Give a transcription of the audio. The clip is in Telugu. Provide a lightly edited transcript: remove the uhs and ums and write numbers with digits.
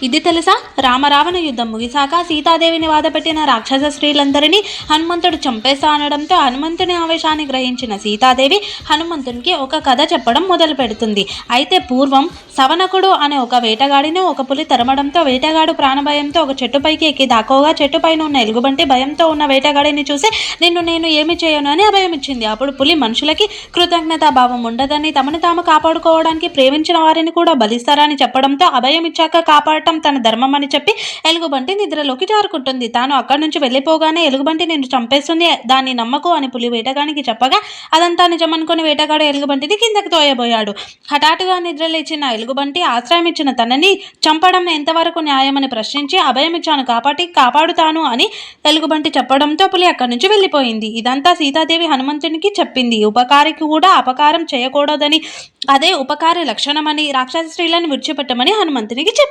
ఇది తెలుసా? రామరావణ యుద్ధం ముగిశాక సీతాదేవిని బాధపెట్టిన రాక్షస స్త్రీలందరినీ హనుమంతుడు చంపేస్తా అనడంతో హనుమంతుని ఆవేశాన్ని గ్రహించిన సీతాదేవి హనుమంతునికి ఒక కథ చెప్పడం మొదలు పెడుతుంది. అయితే పూర్వం సవనకుడు అనే ఒక వేటగాడిని ఒక పులి తరమడంతో వేటగాడు ప్రాణభయంతో ఒక చెట్టుపైకి ఎక్కి దాక్కోగా చెట్టుపైన ఉన్న ఎలుగుబంటి భయంతో ఉన్న వేటగాడిని చూసి నిన్ను నేను ఏమి చేయను అని అభయం ఇచ్చింది. అప్పుడు పులి మనుషులకి కృతజ్ఞతా భావం ఉండదని, తమను తాము కాపాడుకోవడానికి ప్రేమించిన వారిని కూడా బలిస్తారని చెప్పడంతో అభయం ఇచ్చాక కాపాడటం తన ధర్మం అని చెప్పి ఎలుగుబంటి నిద్రలోకి జారుకుంటుంది. తాను అక్కడి నుంచి వెళ్ళిపోగానే ఎలుగుబంటి నిన్ను చంపేస్తుంది, దాన్ని నమ్మకు అని పులి వేటగానికి చెప్పగా అదంతా నిజమనుకుని వేటగాడు ఎలుగుబంటిని కిందకి తోయబోయాడు. హఠాత్తుగా నిద్రలేచిన ఎలుగుబంటి ఆశ్రయం ఇచ్చిన తనని చంపడం ఎంతవరకు న్యాయమని ప్రశ్నించి అభయం ఇచ్చాను కాబట్టి కాపాడుతాను అని ఎలుగుబంటి చెప్పడంతో పులి అక్కడి నుంచి వెళ్ళిపోయింది. ఇదంతా సీతాదేవి హనుమంతునికి చెప్పింది. ఉపకారికి కూడా అపకారం చేయకూడదని, అదే ఉపకారి లక్షణమని, రాక్షస స్త్రీలను విడిచిపెట్టమని హనుమంతునికి చెప్పింది.